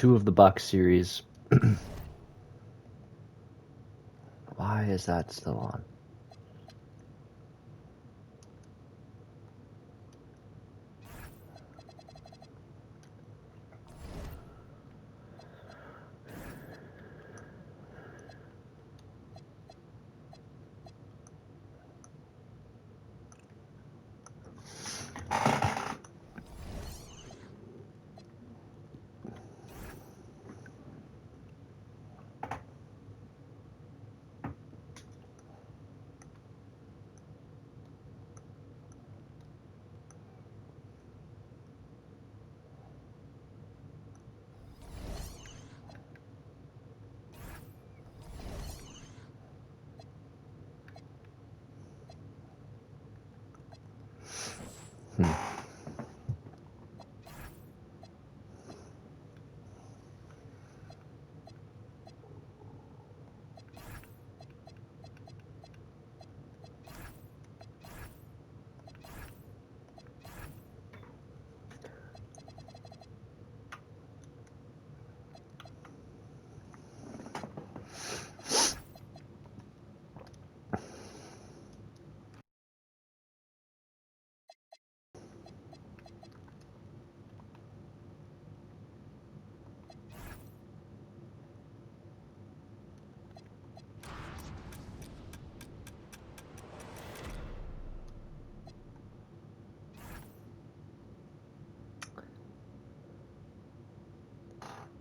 2 of the Bucks series. Why is that still on?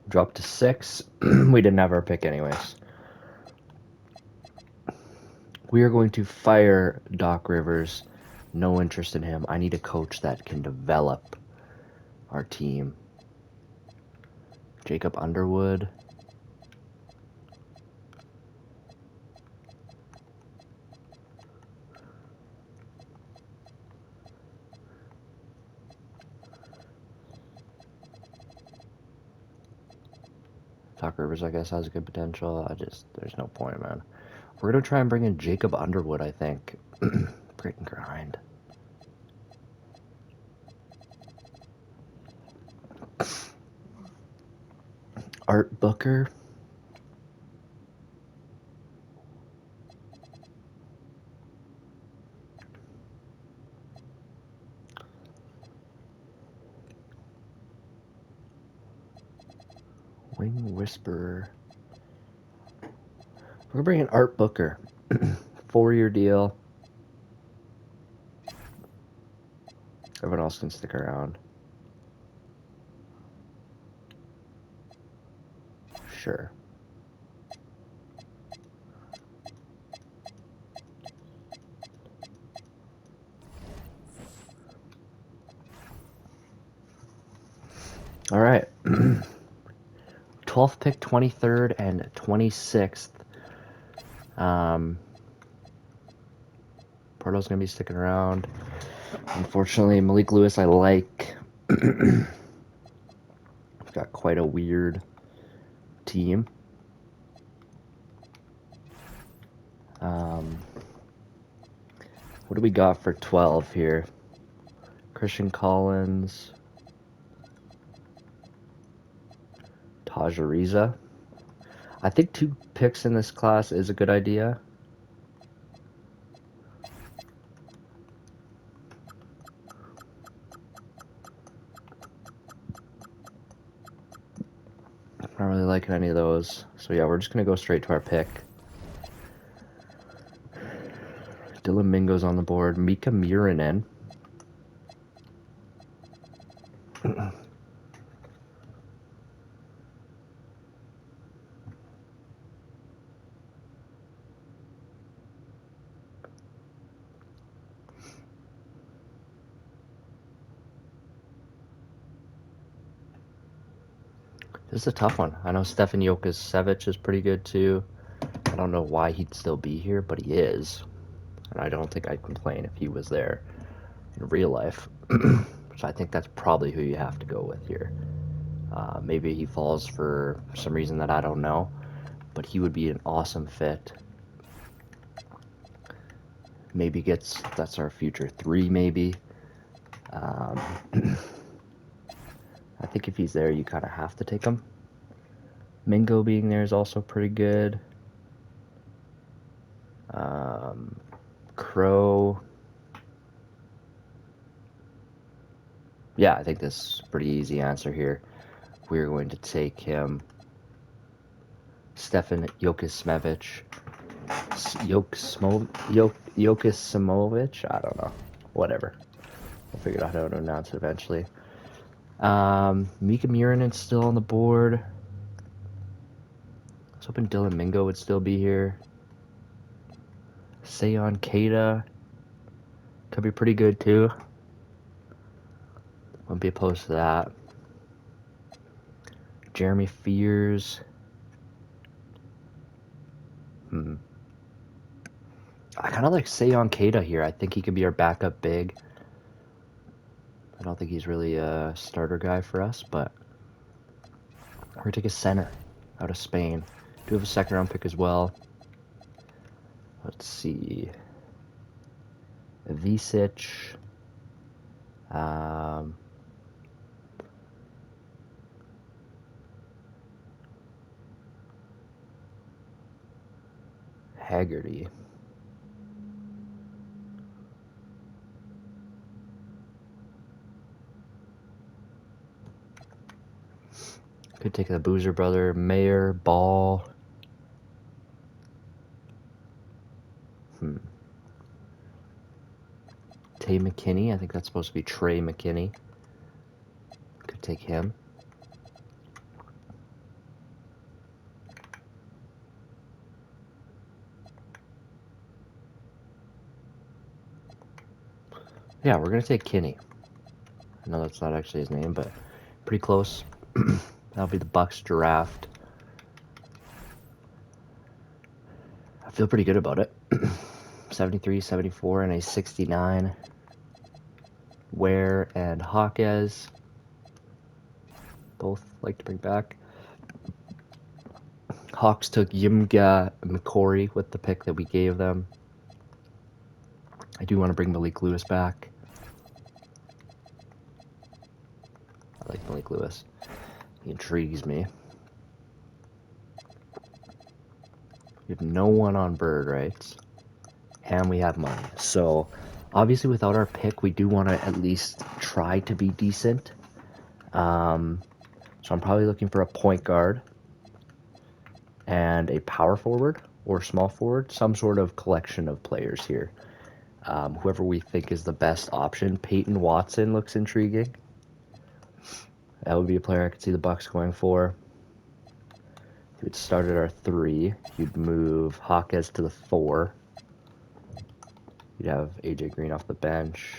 Dropped to 6. We didn't have our pick anyways. We are going to fire Doc Rivers. No interest in him. I need a coach that can develop our team. Jacob Underwood. Doc Rivers, I guess, has good potential. There's no point, man. We're going to try and bring in Jacob Underwood, I think. Grit and grind. Art Booker. Wing Whisperer. We're bringing Art Booker. 4-year deal. Everyone else can stick around. Sure. All right. 12th pick, 23rd, and 26th. Porto's going to be sticking around. Unfortunately, Malik Lewis I like. We've got quite a weird team. What do we got for 12 here? Christian Collins. Taj Ariza. I think 2 picks in this class is a good idea. Not really liking any of those. So yeah, we're just going to go straight to our pick. Dylan Mingo's on the board. Mika Murinen. This is a tough one. I know Stefan Jokic is pretty good too. I don't know why he'd still be here, but he is. And I don't think I'd complain if he was there in real life. So I think that's probably who you have to go with here. Maybe he falls for some reason that I don't know, but he would be an awesome fit. Maybe that's our future 3 maybe. I think if he's there, you kind of have to take him. Mingo being there is also pretty good. Crow. Yeah, I think this is a pretty easy answer here. We're going to take him. Stefan Jokismovich. Jokisimovic? I don't know. Whatever. We'll figure out how to pronounce it eventually. Mika Murinen's still on the board. I was hoping Dylan Mingo would still be here. Seon Keita could be pretty good too. Wouldn't be opposed to that. Jeremy Fears. I kind of like Seon Keita here. I think he could be our backup big. I don't think he's really a starter guy for us, but we're going to take a center out of Spain. Do have a second round pick as well. Let's see. Visic. Haggerty. Could take the Boozer brother, Mayer, Ball. Tay McKinney. I think that's supposed to be Trey McKinney. Could take him. Yeah, we're going to take Kinney. I know that's not actually his name, but pretty close. That'll be the Bucks draft. I feel pretty good about it. 73, 74, and a 69. Ware and Hawkes. Both like to bring back. Hawks took Yimga McCory with the pick that we gave them. I do want to bring Malik Lewis back. I like Malik Lewis. He intrigues me. We have no one on bird rights. And we have money. So, obviously without our pick, we do want to at least try to be decent. So I'm probably looking for a point guard and a power forward or small forward. Some sort of collection of players here. Whoever we think is the best option. Peyton Watson looks intriguing. That would be a player I could see the Bucks going for. He would start at our 3. You'd move Hawkes to the 4. You'd have AJ Green off the bench.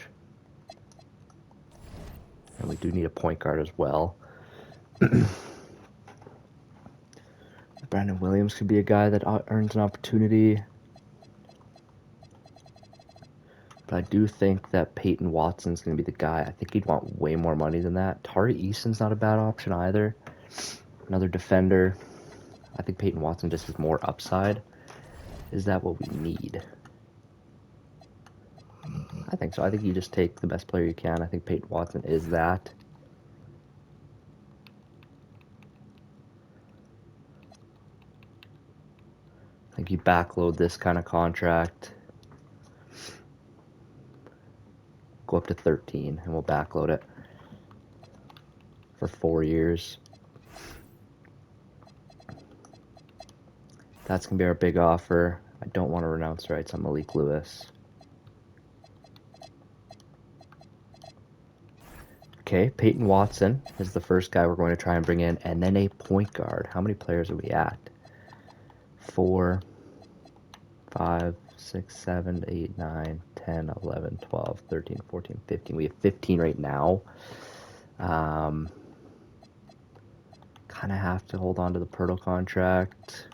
And we do need a point guard as well. Brandon Williams could be a guy that earns an opportunity. But I do think that Peyton Watson's going to be the guy. I think he'd want way more money than that. Tari Eason's not a bad option either. Another defender. I think Peyton Watson just has more upside. Is that what we need? I think so. I think you just take the best player you can. I think Peyton Watson is that. I think you backload this kind of contract. Go up to 13 and we'll backload it for 4 years. That's going to be our big offer. I don't want to renounce rights on Malik Lewis. Okay, Peyton Watson is the first guy we're going to try and bring in, and then a point guard. How many players are we at? 4, 5, 6, 7, 8, 9, 10, 11, 12, 13, 14, 15. We have 15 right now. Kind of have to hold on to the Pirtle contract.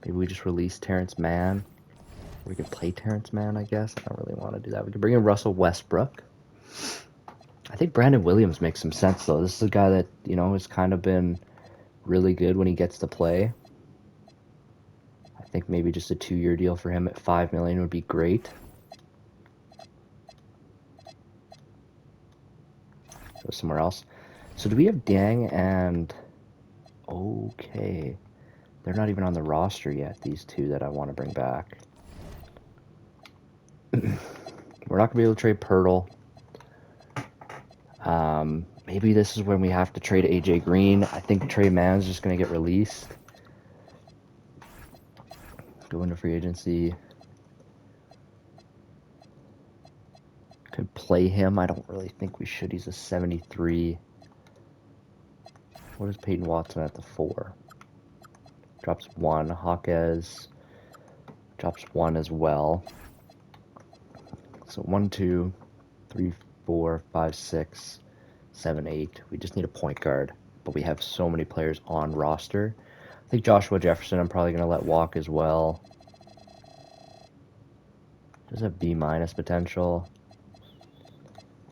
Maybe we just release Terrence Mann. We can play Terrence Mann, I guess. I don't really want to do that. We can bring in Russell Westbrook. I think Brandon Williams makes some sense, though. This is a guy that, you know, has kind of been really good when he gets to play. I think maybe just a 2-year deal for him at $5 million would be great. Go somewhere else. So do we have Dang and Okay. They're not even on the roster yet, these two that I want to bring back. We're not going to be able to trade Pirtle. Maybe this is when we have to trade AJ Green. I think Trey Mann's just going to get released. Go into free agency. Could play him. I don't really think we should. He's a 73. What is Peyton Watson at the 4? Drops 1. Hawkes drops 1 as well. So 1, 2, 3, 4, 5, 6, 7, 8. We just need a point guard, but we have so many players on roster. I think Joshua Jefferson I'm probably going to let walk as well. Does have B- potential.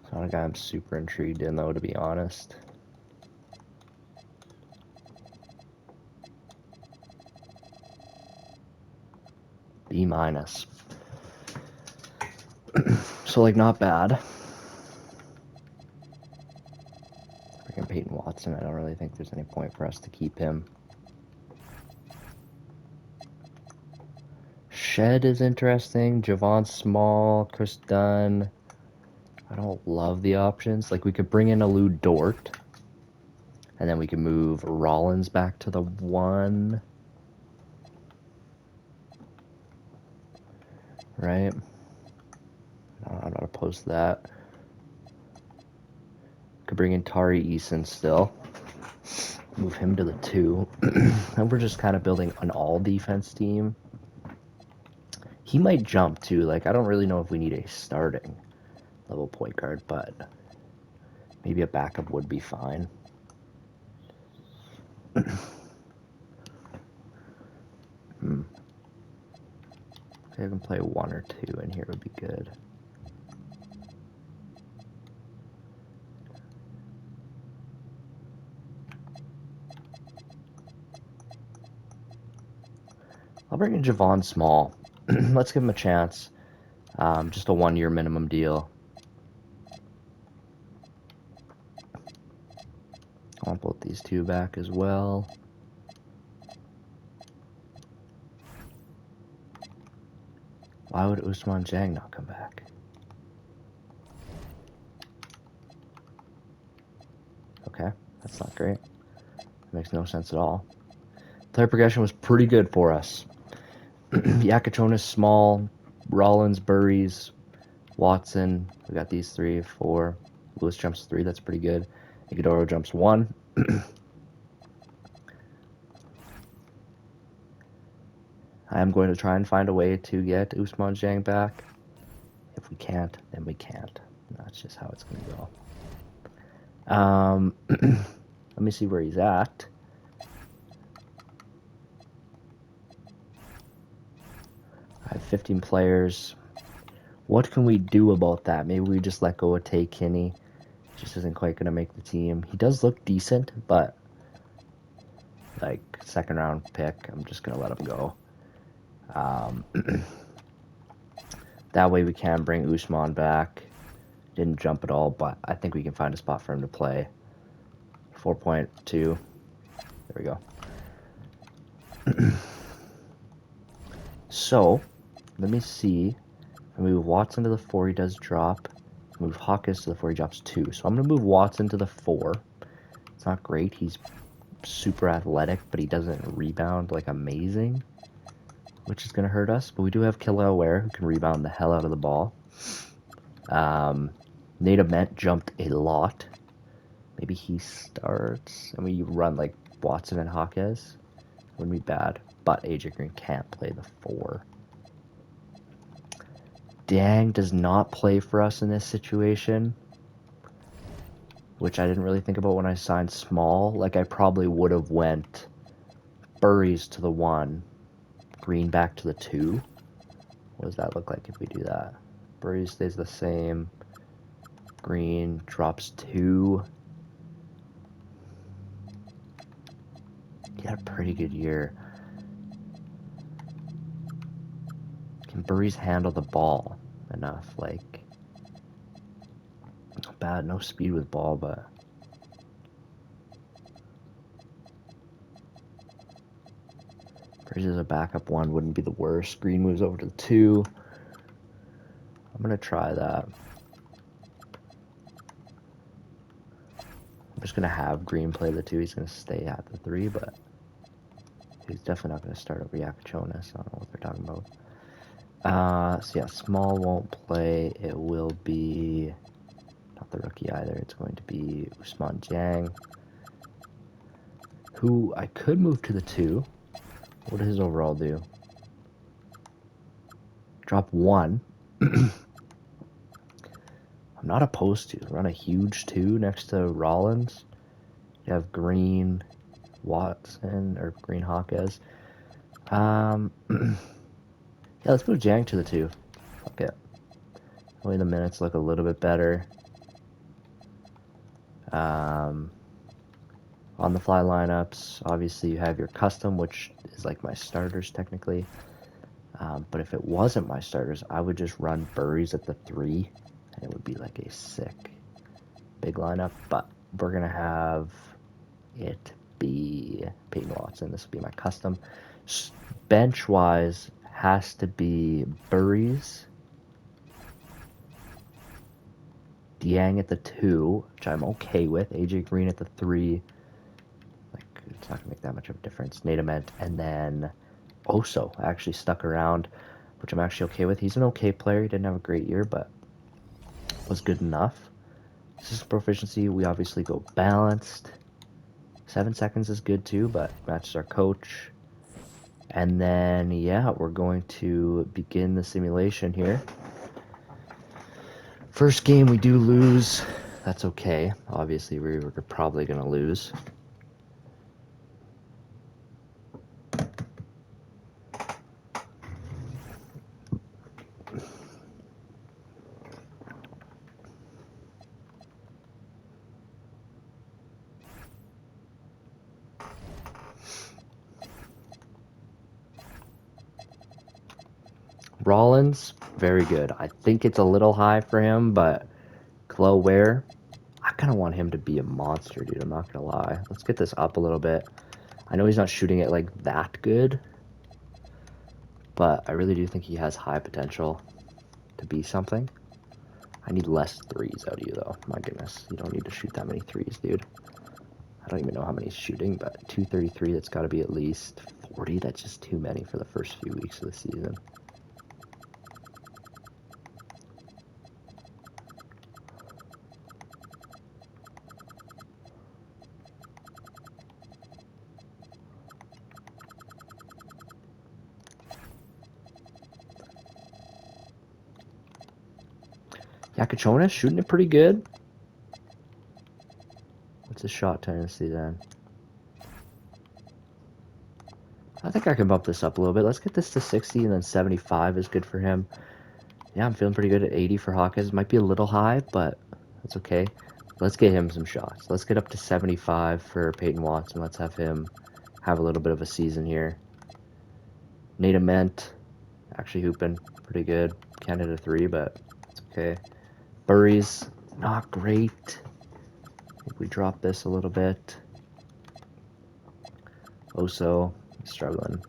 It's not a guy I'm super intrigued in, though, to be honest. B-. So, like, not bad. Freaking Peyton Watson, I don't really think there's any point for us to keep him. Shed is interesting. Javon Small, Chris Dunn. I don't love the options. Like, we could bring in a Lou Dort. And then we can move Rollins back to the 1. Right? I'm not opposed to that. Could bring in Tari Eason still. Move him to the 2. And we're just kind of building an all-defense team. He might jump, too. Like, I don't really know if we need a starting level point guard, but maybe a backup would be fine. If I can play 1 or 2 in here would be good. I'll bring in Javon Small. Let's give him a chance. Just a 1-year minimum deal. I want both these two back as well. Why would Ousmane Dieng not come back? Okay, that's not great. That makes no sense at all. Player progression was pretty good for us. Yakachonis, Small, Rollins, Burries, Watson. We got these 3, 4. Lewis jumps 3. That's pretty good. Iguodaro jumps 1. I am going to try and find a way to get Ousmane Dieng back. If we can't, then we can't. That's just how it's going to go. Let me see where he's at. I have 15 players. What can we do about that? Maybe we just let go of Tay Kinney. Just isn't quite going to make the team. He does look decent, but like 2nd round pick, I'm just going to let him go. That way we can bring Ousmane back. Didn't jump at all, but I think we can find a spot for him to play. 4.2. There we go. So, let me see. I move Watson to the 4, he does drop. Move Hawkins to the 4, he drops 2. So I'm going to move Watson to the 4. It's not great. He's super athletic, but he doesn't rebound like amazing, which is going to hurt us. But we do have Killa Ware, who can rebound the hell out of the ball. Nate Ament jumped a lot. Maybe he starts, and we run like Watson and Hawkes. Wouldn't be bad, but AJ Green can't play the 4. Dieng does not play for us in this situation, which I didn't really think about when I signed Small. Like, I probably would have went Burries to the 1, Green back to the 2. What does that look like if we do that? Burries stays the same. Green drops 2. He had a pretty good year. Can Burries handle the ball enough? Like, not bad. No speed with ball, but Bridge as a backup 1 wouldn't be the worst. Green moves over to the 2. I'm going to try that. I'm just going to have Green play the 2. He's going to stay at the 3, but he's definitely not going to start over Yakachonis. I don't know what they're talking about. So yeah, Small won't play. It will be not the rookie either. It's going to be Usman Jiang, who I could move to the 2. What does his overall do? Drop 1. I'm not opposed to. Run a huge 2 next to Rollins. You have Green Watson or Green Hawkes. Yeah, let's move Jiang to the 2. Fuck it. That way the minutes look a little bit better. On the fly lineups, obviously you have your custom, which is like my starters technically. But if it wasn't my starters, I would just run Burries at the 3, and it would be like a sick big lineup. But we're gonna have it be Peyton Watson. This will be my custom. Bench wise, has to be Burries, Diang at the 2, which I'm okay with. AJ Green at the 3. Like, it's not gonna make that much of a difference. Nadament, and then Oso actually stuck around, which I'm actually okay with. He's an okay player. He didn't have a great year, but was good enough. System proficiency, we obviously go balanced. 7 seconds is good too, but matches our coach. And then, yeah, we're going to begin the simulation here. First game we do lose. That's okay. Obviously, we're probably going to lose. Rollins, very good. I think it's a little high for him, but Chloe Ware, I kind of want him to be a monster, dude. I'm not going to lie. Let's get this up a little bit. I know he's not shooting it like that good, but I really do think he has high potential to be something. I need less 3s out of you, though. My goodness, you don't need to shoot that many 3s, dude. I don't even know how many he's shooting, but 233, that's got to be at least 40. That's just too many for the first few weeks of the season. Yakachonis shooting it pretty good. What's his shot tendency then? I think I can bump this up a little bit. Let's get this to 60, and then 75 is good for him. Yeah, I'm feeling pretty good at 80 for Hawkins. Might be a little high, but that's okay. Let's get him some shots. Let's get up to 75 for Peyton Watson. Let's have him have a little bit of a season here. Nadament, actually hooping pretty good. Canada 3, but it's okay. Burries, not great. I think we drop this a little bit. Oso, struggling.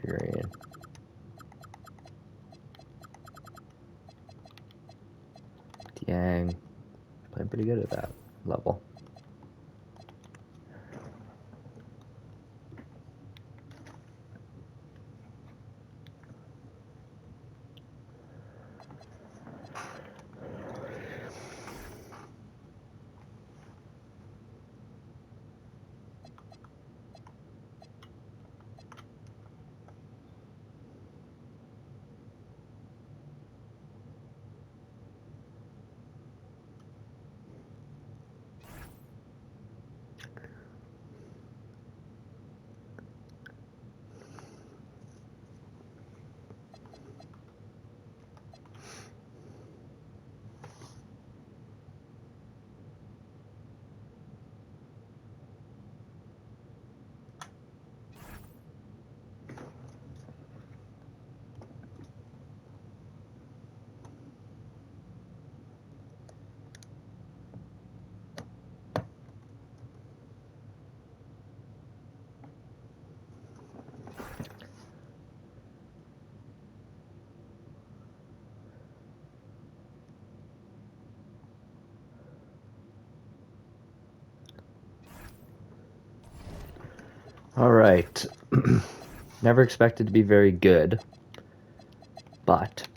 Green. Yang, playing pretty good at that level. All right. Never expected to be very good, but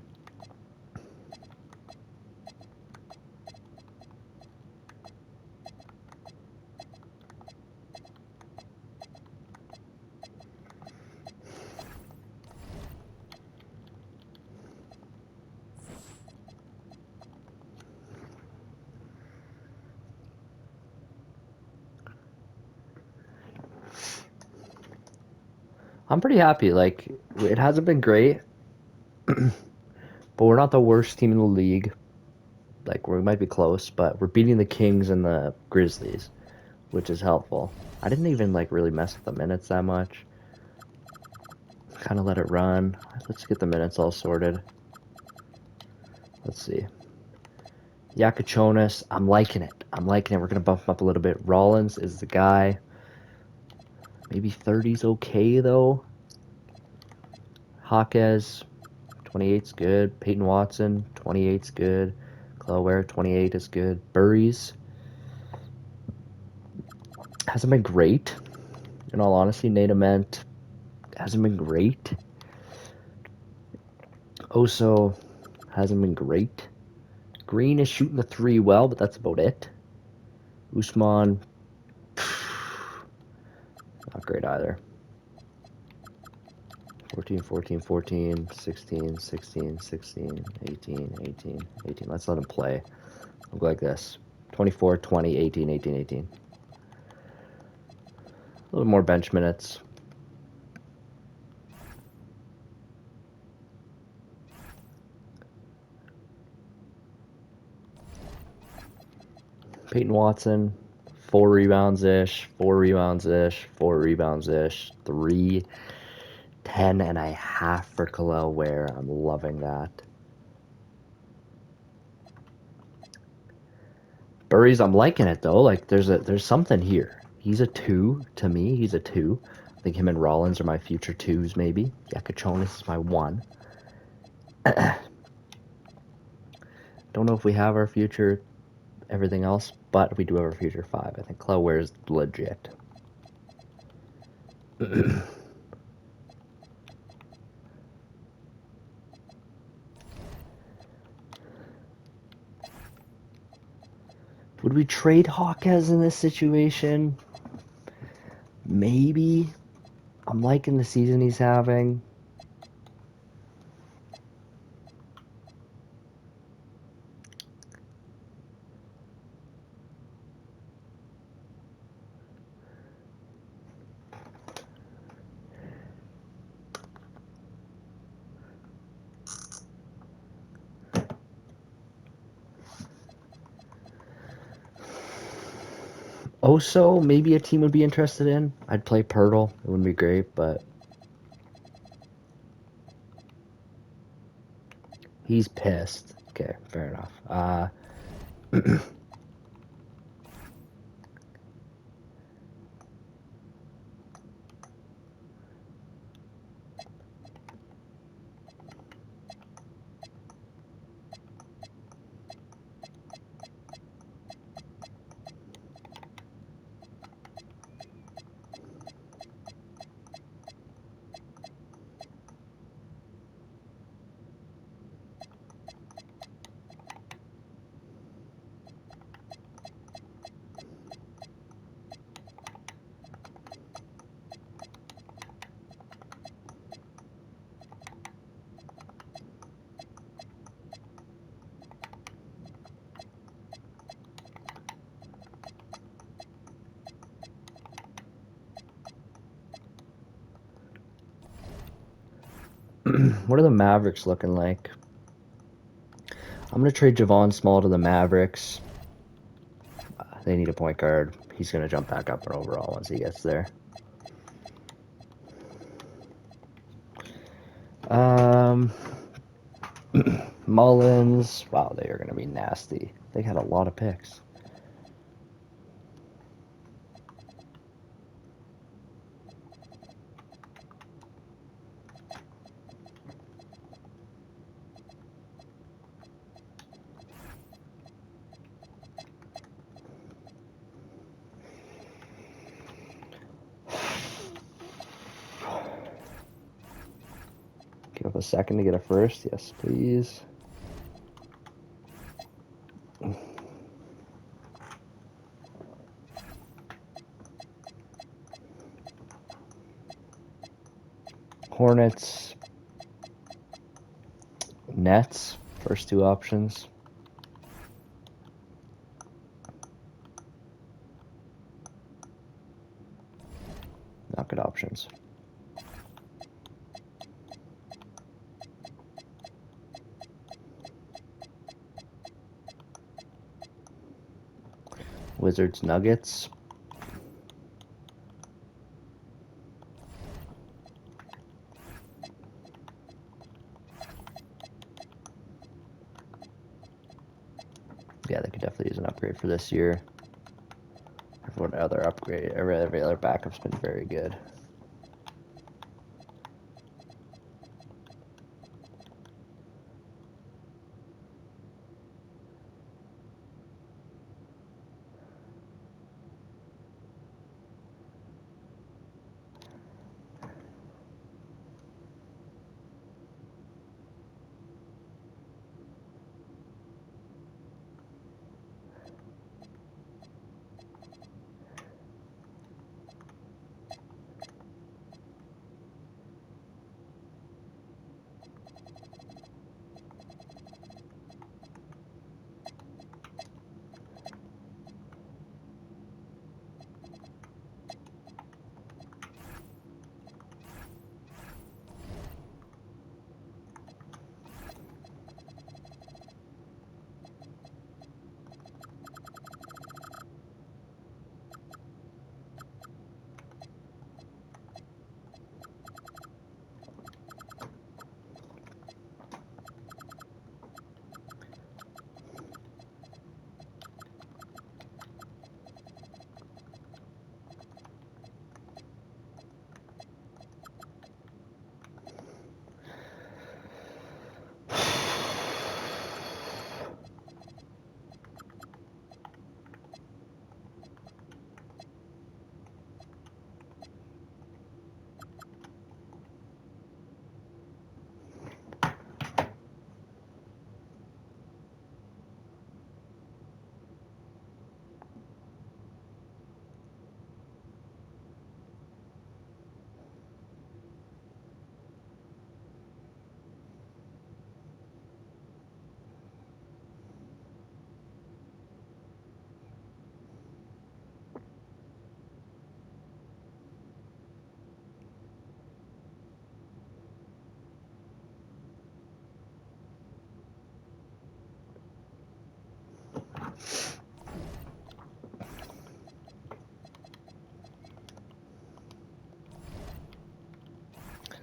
I'm pretty happy. Like, it hasn't been great, but we're not the worst team in the league. Like, we might be close, but we're beating the Kings and the Grizzlies, which is helpful. I didn't even, like, really mess with the minutes that much. Kind of let it run. Let's get the minutes all sorted. Let's see. Yakachonis, I'm liking it. I'm liking it. We're going to bump him up a little bit. Rollins is the guy. Maybe 30's okay, though. Jaquez, 28's good. Peyton Watson, 28's good. Claware, 28 is good. Burries hasn't been great. In all honesty, Nate Ament hasn't been great. Oso hasn't been great. Green is shooting the three well, but that's about it. Usman, not great either. 14, 14, 14, 16, 16, 16, 18, 18, 18. Let's let him play. Look like this. 24, 20, 18, 18, 18. A little more bench minutes. Peyton Watson, 4 rebounds-ish, 4 rebounds-ish, 4 rebounds-ish, 3, 10 and a half for Khalil Ware. I'm loving that. Burries, I'm liking it though. Like there's something here. He's a 2 to me. He's a 2. I think him and Rollins are my future 2s maybe. Yakachonis is my 1. Don't know if we have our future everything else, but we do have our future 5. I think Khalil Ware is legit. Would we trade Hawkes in this situation? Maybe. I'm liking the season he's having. Oso, maybe a team would be interested in. I'd play Pirtle. It wouldn't be great, but he's pissed. Okay, fair enough. What are the Mavericks looking like? I'm going to trade Javon Small to the Mavericks. They need a point guard. He's going to jump back up and overall once he gets there. Mullins. Wow, they are going to be nasty. They had a lot of picks. A second to get a first? Yes, please. Hornets. Nets. First two options. Not good options. Wizards, Nuggets. Yeah, they could definitely use an upgrade for this year. Every other backup's been very good.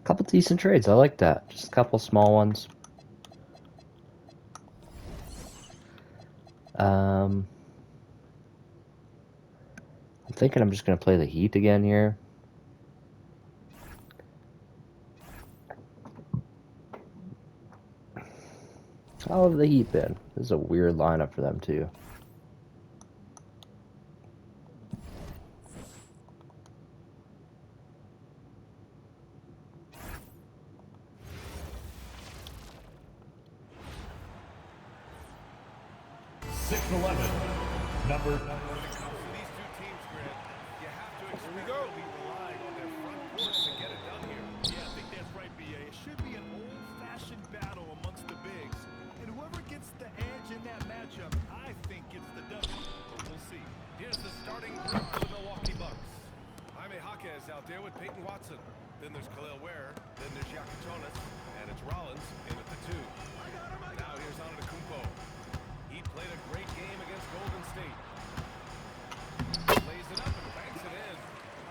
Couple decent trades. I like that. Just a couple small ones. I'm thinking I'm just going to play the Heat again here. How have the Heat been? This is a weird lineup for them, too. Number. Out there with Pt.2. Then there's Then there's and it's Rollins in at the 2. Now here's Antetokounmpo. He played a great game against Golden State. Plays it up and banks it in.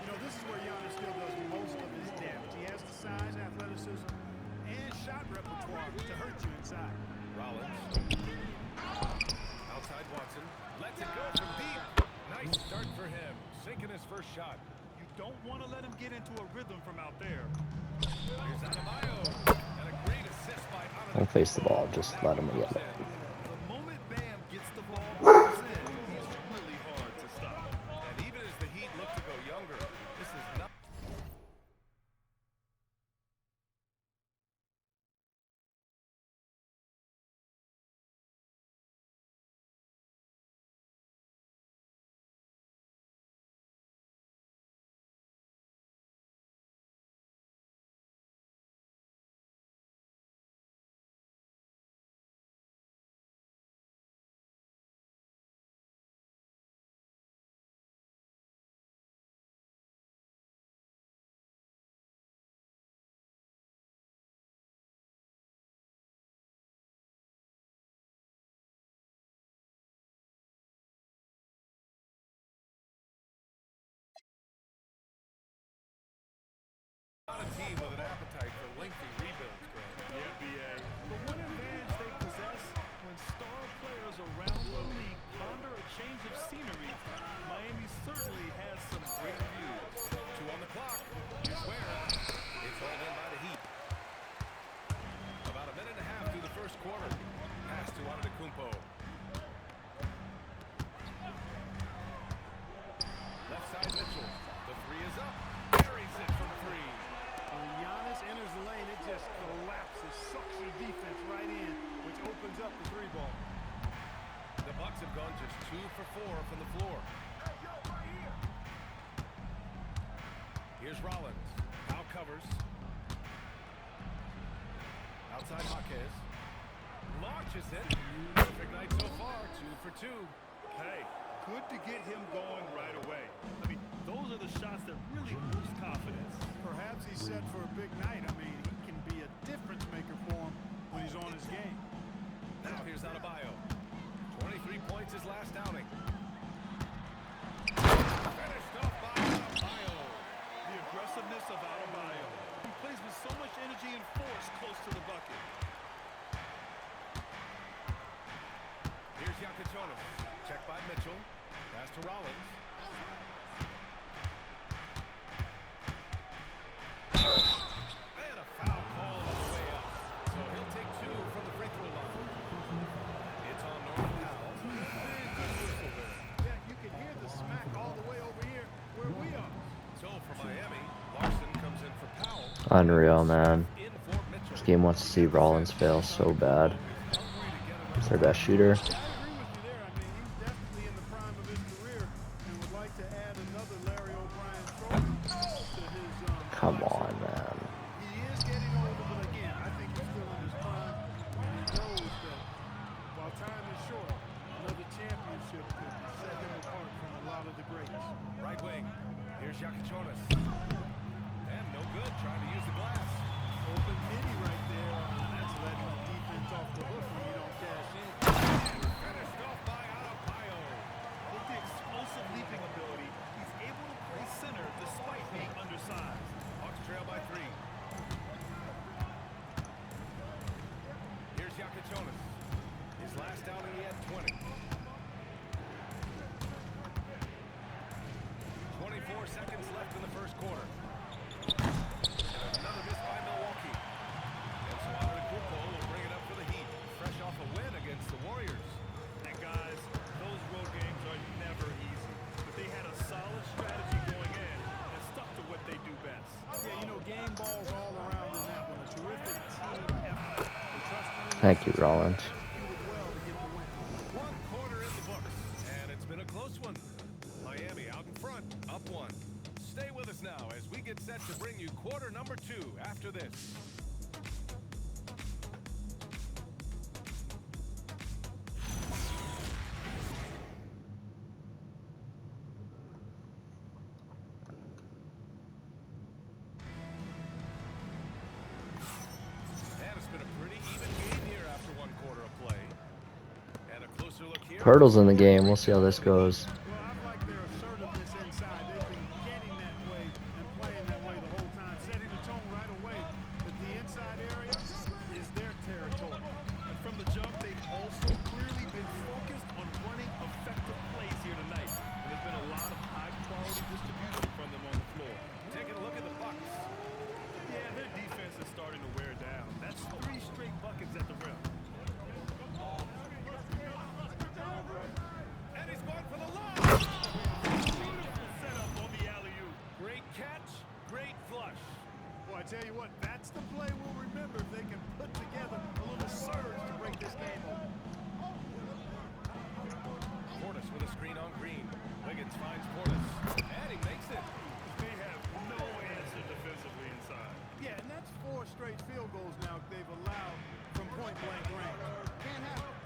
You know, this is where Giannis still does most of his damage. He has the size, athleticism, and shot repertoire to hurt you inside. Rollins. Outside Watson. Lets it go from deep. Nice start for him. Sinking his first shot. Don't want to let him get into a rhythm from out there. Here's Adebayo. And a great assist by Adebayo. Don't face the ball. Just let him get it. The moment Bam gets the ball, Here's Rollins. Now covers. Outside Jaquez. Launches it. Perfect night so far. 2 for 2. Hey, good to get him going right away. I mean, those are the shots that really boost confidence. Perhaps he's set for a big night. I mean, he can be a difference maker for him when he's on his game. Now here's Adebayo. 23 points his last outing. Finished off by Adebayo. The aggressiveness of Adebayo. He plays with so much energy and force close to the bucket. Here's Yakatonis. Check by Mitchell. Pass to Rollins. And a foul call on the way out. So he'll take 2 from the free throw line. It's on North Powell. Yeah, you can hear the smack all the way over here where we are. So for Miami, Larson comes in for Powell. Unreal, man. In for Mitchell. This game wants to see Rollins fail so bad. He's their best shooter. I agree with you there. I mean, he's definitely in the prime of his career and would like to add another Larry O'Brien trophy to his Come on, man. He is getting older, but again, I think he's still in his prime. And he knows that while time is short, another championship could set him apart from a lot of the greats. Right wing. Here's Yakatonis. And no good. Trying to use the glass. Open mini right there. That's letting the defense off the hook when you don't cash in. Finished off by Adebayo. With the explosive leaping ability, he's able to play center despite being undersized. Hawks trail by 3. Here's Yakatonis. His last outing, he had 20. 24 seconds left in the first quarter. And another miss by Milwaukee. And so Antetokounmpo will bring it up for the Heat. Fresh off a win against the Warriors. And guys, those road games are never easy. But they had a solid strategy going in and stuck to what they do best. Yeah, you know, game balls all around in that one. A terrific team effort. They trusted in Thank you, Rollins. executed well to get the win. 1 quarter in the books. And it's been a close one. Miami out in front, up 1. Stay with us now as we get set to bring you quarter number 2 after this. And it's been a pretty even game here after 1 quarter of play. And a closer look here. Pirtle's in the game. We'll see how this goes. Well, I like their assertiveness inside. They've been getting that way and playing that way the whole time, setting the tone right away. But the inside area is their territory. And from the jump, they've also clearly been focused on running effective plays here tonight. And there's been a lot of high-quality distribution from them on the floor. Taking a look at the Bucks. Yeah, their defense is starting to wear down. That's 3 straight buckets at the rim. And he's going for the lob. Beautiful setup on the alley-oop. Great catch, great flush. Boy, I tell you what, that's the play we'll remember if they can put together a little surge to break this game open. Portis with a screen on Green. Wiggins finds Portis. And he makes it. They have no answer defensively inside. Yeah, and that's 4 straight field goals now they've allowed from point-blank range. Can't have it.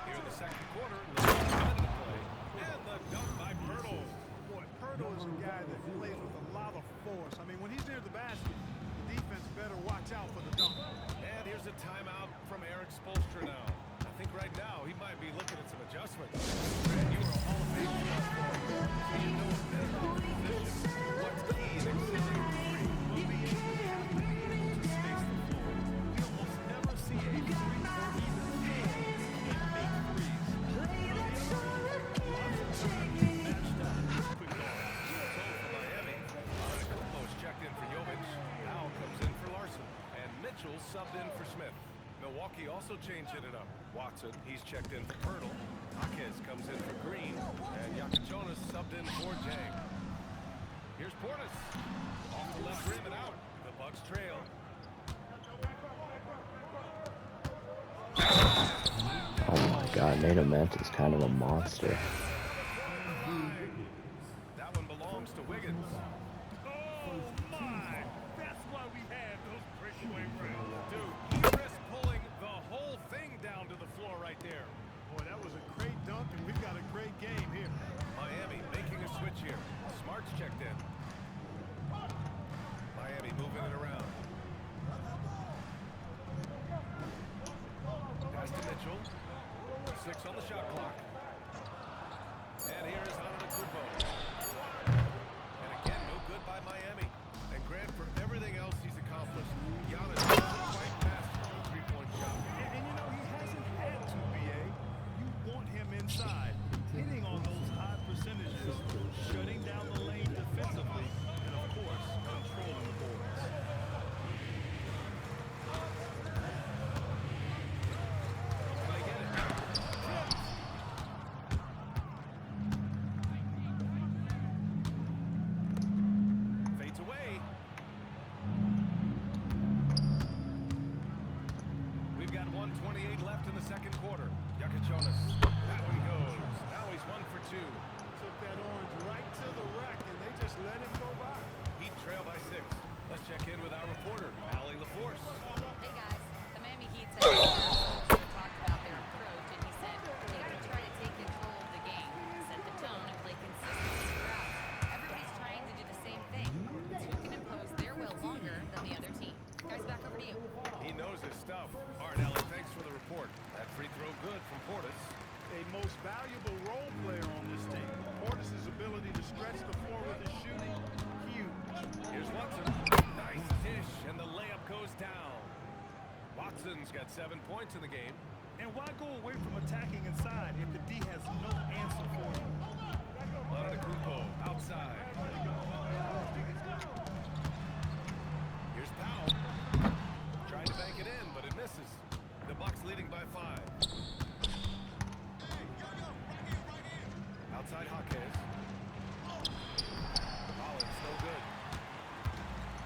Here in the second quarter, little minute to play. And the dunk by Pirtle. Boy, Pirtle is a guy that plays with a lot of force. I mean, when he's near the basket, the defense better watch out for the dunk. And here's a timeout from Eric Spoelstra now. I think right now he might be looking at some adjustments. Grant, you were a Hall of Fame star, so you know a bit about the position. What's key in excelling at 3? Will be able to space the floor. We almost never see a 3 or even 4 can't make threes. Lots of times matched up. Quick ball. So for Miami, Antetokounmpo's checked in for Jovic. Powell comes in for Larson. And Mitchell subbed in for Smith. Milwaukee also changing it up. Watson, he's checked in for Pirtle. Jaquez comes in for Green. And Yakatonis subbed in for Jang. Here's Portis. Off the left rim and out. The Bucks trail. Oh my God, Nate Ament is kind of a monster. That one belongs to Wiggins. Oh, my. That's why we have those breakaway rounds. Dude, he risked pulling the whole thing down to the floor right there. Boy, that was a great dunk, and we've got a great game here. Miami making a switch here. Smart's checked in. Miami moving it around. Pass to Mitchell. 6 on the shot clock. And here is Antetokounmpo. And again, no good by Miami. And Grant, for everything else he's accomplished, Giannis doesn't quite master the three-point shot. And you know, he hasn't had to, B.A. You want him inside, hitting on those high percentages, shutting down the lane defensively, and, of course, controlling the boards. Can they get it? Fades away. We've got 1:28 left in the second quarter. Jonas. That one goes. Now he's 1 for 2. Took that orange right to the rack, and they just let him go by. Heat trail by 6. Let's check in with our reporter, Allie LaForce. Hey guys, the Miami Heat said talked about their approach, and he said they got to try to take control of the game, set the tone, and play consistently throughout. Everybody's trying to do the same thing. It's who can impose their will longer than the other team. Guys, back over to you. He knows his stuff. All right, Allie, thanks for the report. That free throw good from Portis. A most valuable role player on this team. Portis' ability to stretch the floor with his shooting, huge. Here's Watson. Nice dish, and the layup goes down. Watson's got 7 points in the game. And why go away from attacking inside if the D has no answer for you? Antetokounmpo outside. Here's Powell. Trying to bank it in, but it misses. The Bucks leading by 5. Outside Jaquez. Collins, no good.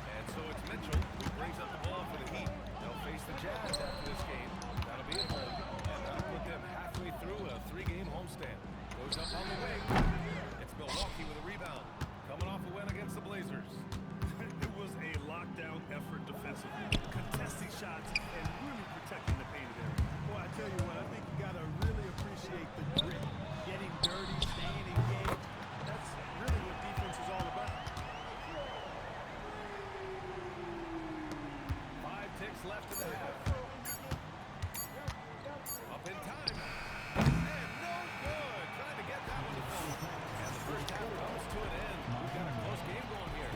And so it's Mitchell who brings up the ball for the Heat. They'll face the Jazz after this game. That'll be at home. And that'll put them halfway through a 3-game homestand. Goes up on the wing. It's Milwaukee with a rebound. Coming off a win against the Blazers. It was a lockdown effort defensively. Contesting shots and really protecting the painted area. Boy, I tell you what, I think you got to really appreciate the grit. Getting dirty, staying engaged. That's really what defense is all about. 5 ticks left in the half. Up in time. And no good. Trying to get that one to fall. And the first half comes to an end. We've got a close game going here.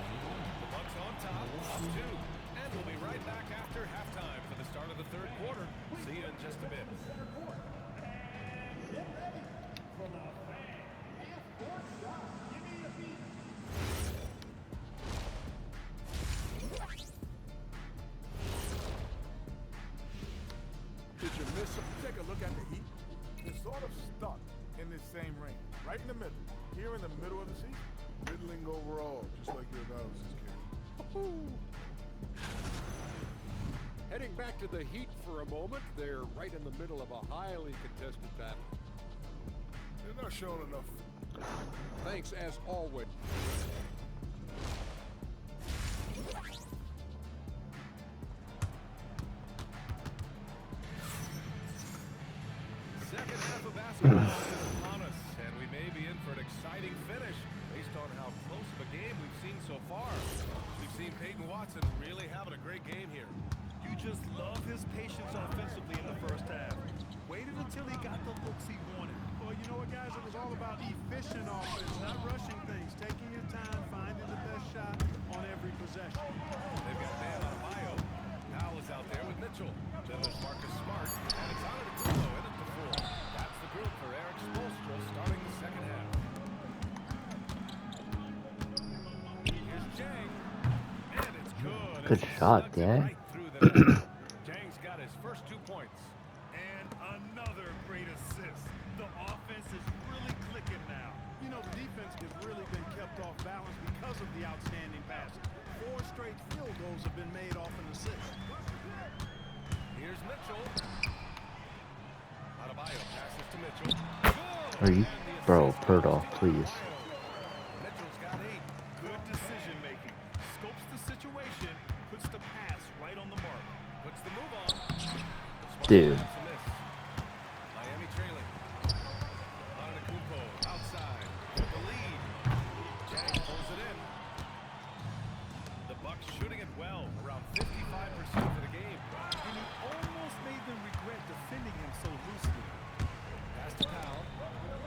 The Bucks on top, up 2. And we'll be right back after halftime for the start of the third quarter. See you in just a bit. Did you miss him? Take a look at the Heat. They're sort of stuck in this same range, right in the middle. Here in the middle of the season. Middling overall, just like your analysis, Ken. Heading back to the Heat for a moment, they're right in the middle of a highly contested battle. They're not showing enough. Thanks as always. Second half of basketball is upon us, and we may be in for an exciting finish based on how close of a game we've seen so far. We've seen Peyton Watson really having a great game here. You just love his patience offensively in the first half. Waited until he got the looks he wanted. Well, you know what, guys? It was all about efficient offense, not rushing things, taking your time, finding the best shot on every possession. They've got man on bio. Powell is out there with Mitchell. Then there's Marcus Smart, and it's Antetokounmpo in at the 4. That's the group for Eric Spoelstra starting the second half. Here's Jang, and it's good. Good shot, Dan. Right through the net. Jang's got his first 2 points. And another great assist. The offense is really clicking now. You know, the defense has really been kept off balance because of the outstanding passing. 4 straight field goals have been made off an assist. Here's Mitchell. Adebayo passes to Mitchell. Are Good. you And the Bro, Purtle, please. Mitchell's got 8. Good decision making. Scopes the situation, puts the pass right on the mark. Puts the move on. Smart Dude. pass to miss. Miami trailing. Antetokounmpo outside with the lead. Jang pulls it in. The Bucks shooting it well, around 55% for the game. And he almost made them regret defending him so loosely. Pass to Powell.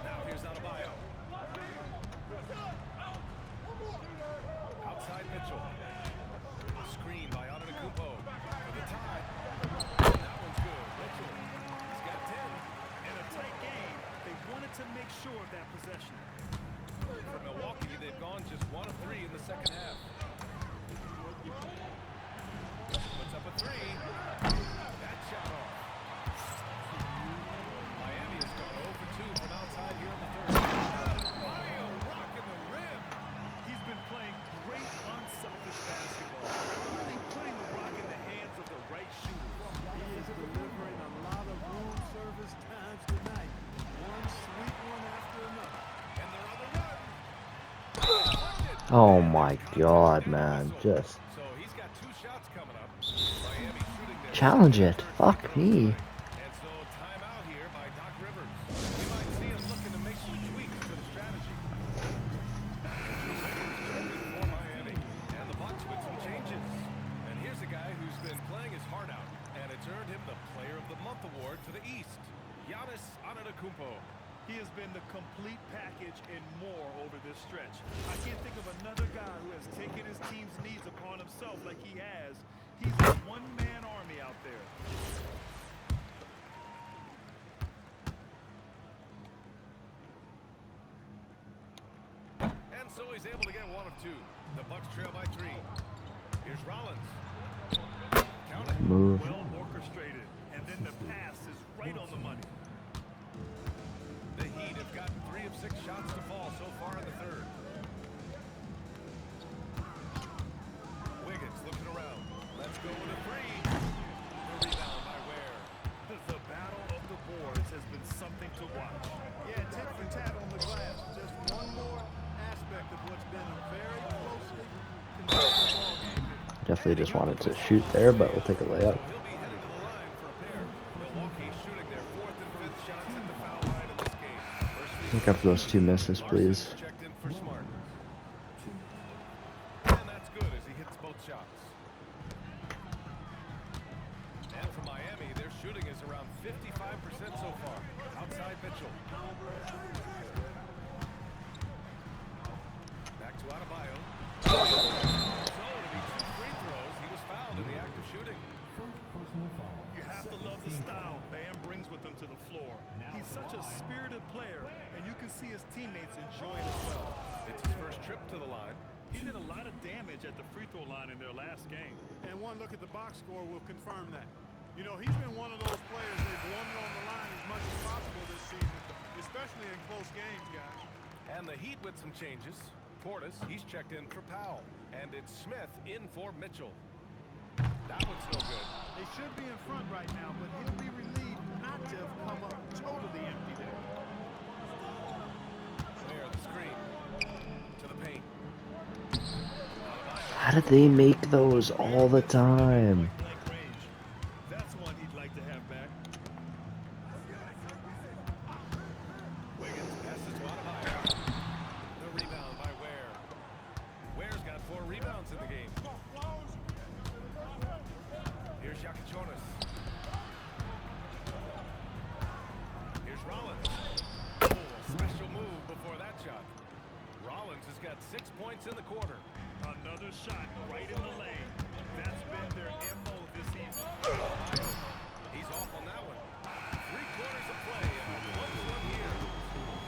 Now here's Adebayo. Outside Mitchell. Screen by Antetokounmpo for the tie. That one's good. Mitchell. He's got 10. In a tight game, they wanted to make sure of that possession. For Milwaukee, they've gone just 1 of 3 in the second half. Puts up a 3. That shot off. Miami has gone 0 for 2 from outside here in the third. Adebayo rocking the rim. He's been playing great unselfish basketball, really putting the rock in the hands of the right shooters. He is delivering a lot of room service times tonight. One sweet one after another. And they're on the run. Oh my god, man. Just So he's got 2 shots coming up. Miami shooting their challenge it. Fuck me. And so timeout here by Doc Rivers. We might see him looking to make some tweaks to the strategy. For Miami. And the Bucks with some changes. And here's a guy who's been playing his heart out. And it's earned him the Player of the Month award for the East. Giannis Antetokounmpo. He has been the complete package and more over this stretch. I can't think of another guy who has taken his team's needs upon himself like he has. He's a one-man army out there. And so he's able to get 1 of 2. The Bucks trail by 3. Here's Rollins. Count it. Move. Well orchestrated, and then the pass is right on the money. The Heat have gotten 3 of 6 shots to fall so far in the third. Wiggins looking around. Let's go with a 3. The rebound by Ware. The battle of the boards has been something to watch. Yeah, tit for tat on the glass. Just one more aspect of what's been a very closely contested ball game. Definitely just wanted to shoot there, but we'll take a layup. He'll be headed to the line for a pair. Milwaukee shooting their 4th and 5th shots at the foul line in this game. First Pick up those 2 misses, please. checked in for Smart. And that's good as he hits both shots. And for Miami, their shooting is around 55% so far. Outside Mitchell. Back to Adebayo. So to be 2 free throws, he was fouled in the act of shooting. You have to love the style Bam brings with him to the floor. He's such a spirited player, and you can see his teammates enjoy it as well. It's his first trip to the line. He did a lot of damage at the free throw line in their last game. And one look at the box score will confirm that. You know, he's been one of those players they've wanted on the line as much as possible this season, especially in close games, guys. And the Heat with some changes. Portis, he's checked in for Powell. And it's Smith in for Mitchell. That one's no good. They should be in front right now, but he'll be relieved not to have come up totally empty there. There, the screen. To the paint. How did they make those all the time? Blank range. That's one he'd like to have back. Wiggins passes to Adebayo. The rebound by Ware. Ware's got 4 rebounds in the game. Here's Yakichonis. Here's Rollins. Oh, a special move before that shot. Rollins has got 6 points in the quarter. Another shot right in the lane. That's been their MO this season. He's off on that one. 3 quarters of play and a close one here.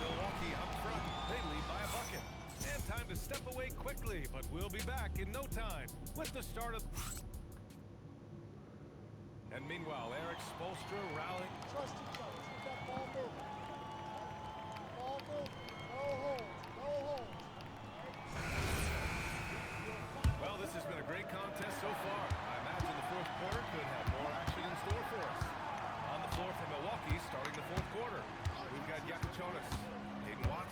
Milwaukee up front. They lead by a bucket. And time to step away quickly, but we'll be back in no time with the start of... And meanwhile, Eric Spoelstra rallying. Trust each other. Keep that ball moving. Ball moving. No holds. No holds. Well, this has been a great contest so far. I imagine the 4th quarter could have more action in store for us. On the floor for Milwaukee, starting the 4th quarter, we've got Yakichonis, Peyton Watson.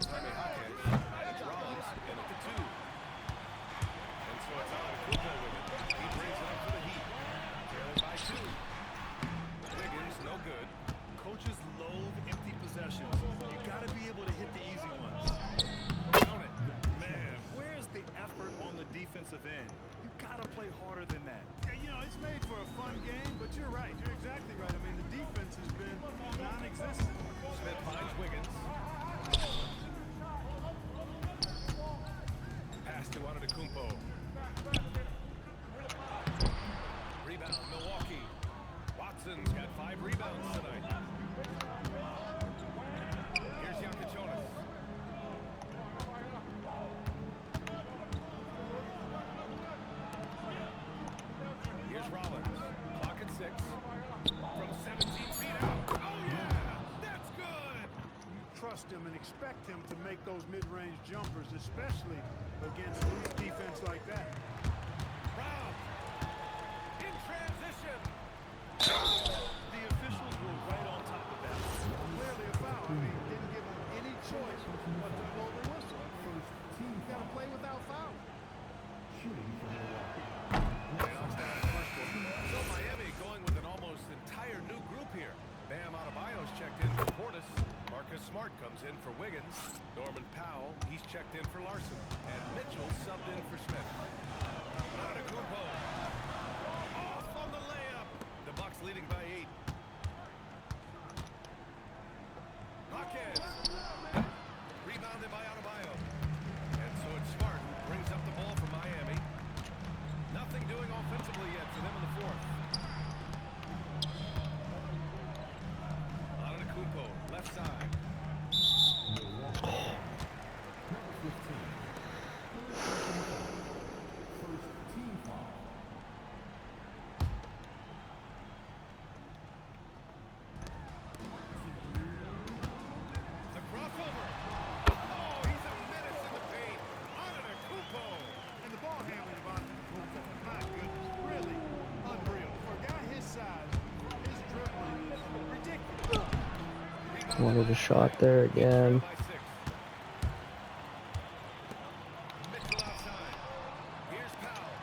Jaime Jaquez, and it's Rollins in at the 2. And so it's on Kumpo with it. He brings it up for the Heat. Trailing by 2. Wiggins, no good. Coaches loathe empty possessions. You got to be able to hit the easy ones. Count it. Man, where's the effort on the defensive end? You got to play harder than that. Yeah, you know, it's made for a fun game, but you're right. You're exactly right. I mean, the defense has been non-existent. Smith finds Wiggins. Pass to Antetokounmpo. Rebound, Milwaukee. Watson's got 5 rebounds tonight. Here's Yakitonis. Here's Rollins. Clock at 6. From 17 feet out. Oh, yeah! That's good! Trust him and expect him to make those mid-range jumpers, especially against loose defense like that. Round. In transition. The officials were right on top of that. Clearly a foul. I mean, didn't give him any choice but to blow the whistle. You got to play without foul. Knocks down the first one. So Miami going with an almost entire new group here. Bam Adebayo's checked in for Portis. Marcus Smart comes in for Wiggins. Norman Powell, he's checked in for Larson. And Mitchell subbed in for Smith. Antetokounmpo. Off on the layup. The Bucks leading by 8. Jaquez. Rebounded by Adebayo. And so it's Smart who brings up the ball for Miami. Nothing doing offensively yet for them in the 4th. Antetokounmpo, left side. The crossover. Oh, he's a menace in the paint. Antetokounmpo. And the ball handling of Antetokounmpo, my goodness, really unreal. For a guy his size, his dribbling is ridiculous. Wanted a shot there again. By 6. Mitchell outside. Here's Powell.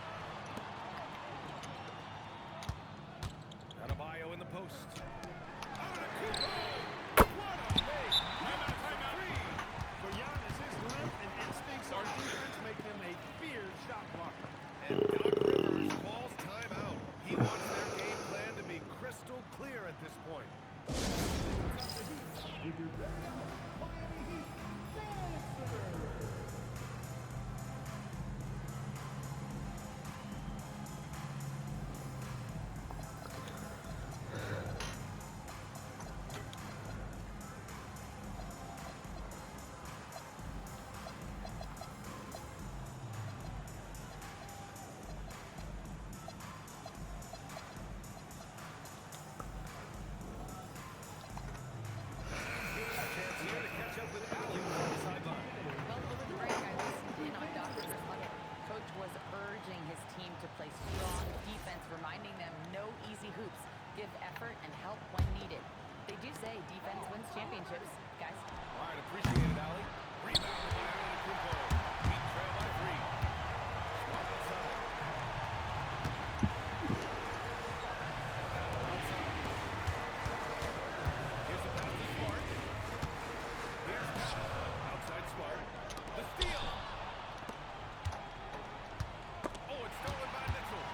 Adebayo in the post. Antetokounmpo. What a make! Timeout. For Giannis, his length and instincts on defense make him a fierce shot blocker. And Doc Rivers calls timeout. He wants their game plan to be crystal clear at this point. Give effort and help when needed. They do say defense wins championships, guys. All right, appreciate it, Allie. Rebound by Antetokounmpo. Heat trail by 3. Smart outside. Here's the pass to Smart. Here's Powell. Outside Smart. The steal. Oh, it's stolen by Mitchell.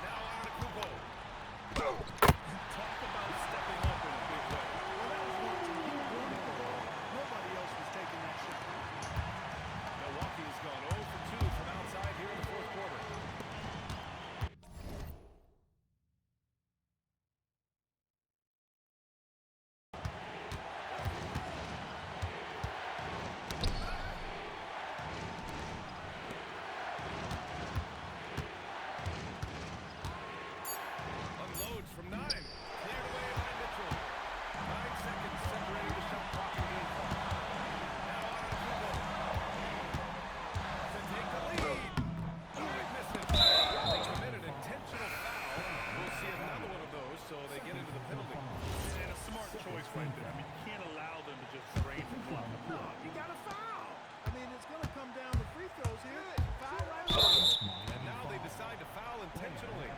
Now Antetokounmpo. Talk about stepping up in a big way. Well, that was one team. He wanted the ball. Nobody else was taking that shot. Milwaukee has gone 0 for 2 from outside here in the 4th quarter. Unloads from 9. Cleared away by Mitchell. 9 seconds separating the shot clock and game clock. Now Antetokounmpo to take the lead. Oh, they miss it. They commit an intentional foul. We'll see another one of those, so they get into the penalty. choice right there. I mean, you can't allow them to just drain the clock. No, you got to foul. I mean, it's going to come down to free throws here. Foul right away. And now they decide to foul intentionally.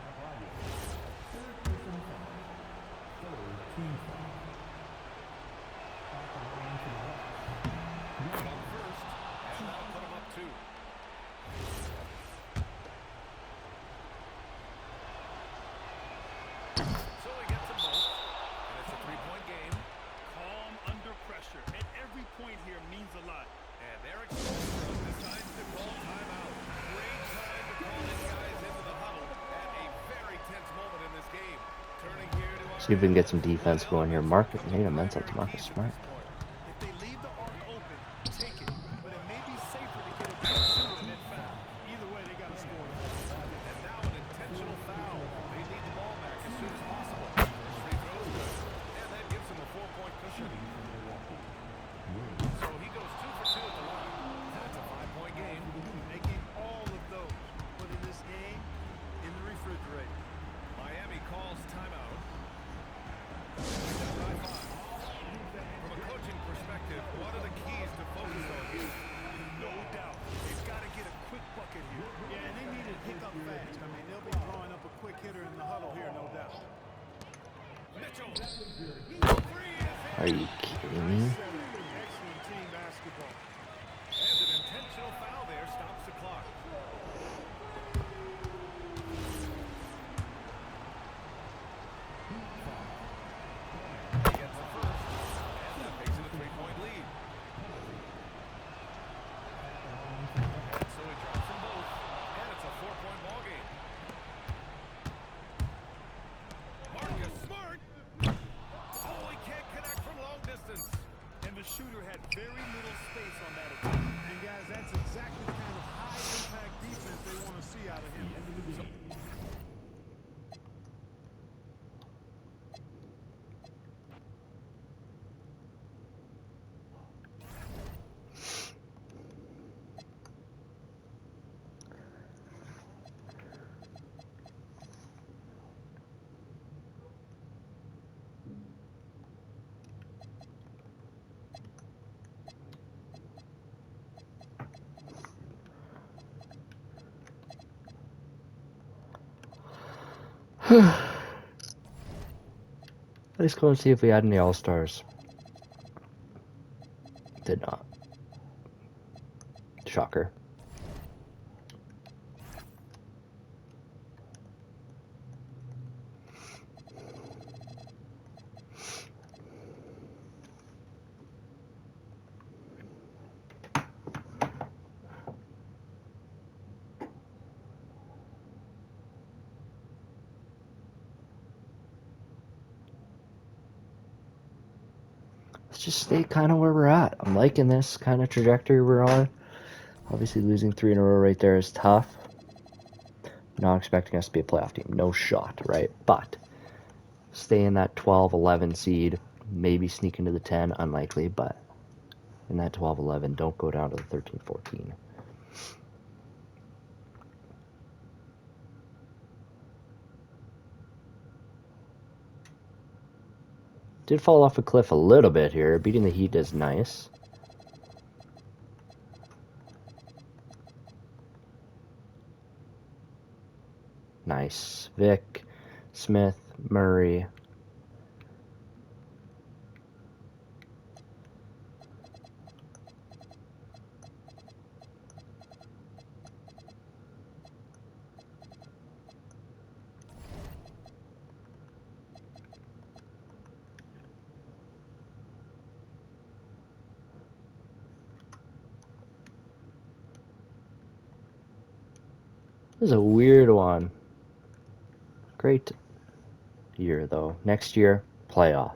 Put up first, and that'll put him up 2. So he gets them both, and it's a 3-point game. Calm under pressure. And every point here means a lot. And Eric Spoelstra decides to call timeout. Great time to call his guys into the huddle at a very tense moment in this game. Turning here to See if we can get some defense going here. Marcus made a mental to Marcus Smart. If they leave the arc open, take it. But it may be safer to get it back sooner than foul. Either way, they got to score. And now an intentional foul. They need the ball back as soon as possible. First free throw's good. And that gives them a 4-point cushion. So he goes 2 for 2 at the line. And it's a 5-point game. Making all of those. Putting this game in the refrigerator. Miami calls timeout. Down by 5. From a coaching perspective, what are the keys to focus on here? No doubt. They've got to get a quick bucket here. Yeah, and they need to pick up fast. I mean, they'll be drawing up a quick hitter in the huddle here, no doubt. Mitchell. Three is in. Are you kidding me? Excellent team basketball. And an intentional foul there stops the clock. He gets the first, and that makes it a 3-point lead. And so he drops them both, and it's a 4-point ball game. Marcus Smart. Oh, he can't connect from long distance. And the shooter had very little space on that attack. And guys, that's exactly the kind of high-impact defense they want to see out of him. Let's go and see if we had any All-Stars. Did not. Shocker. Let's just stay kind of where we're at. I'm liking this kind of trajectory we're on. Obviously, losing 3 in a row right there is tough. Not expecting us to be a playoff team. No shot, right? But stay in that 12-11 seed. Maybe sneak into the 10. Unlikely, but in that 12-11. Don't go down to the 13-14. Did fall off a cliff a little bit here. Beating the Heat is nice. Nice. Vic, Smith, Murray. This is a weird one. Great year, though. Next year, playoffs.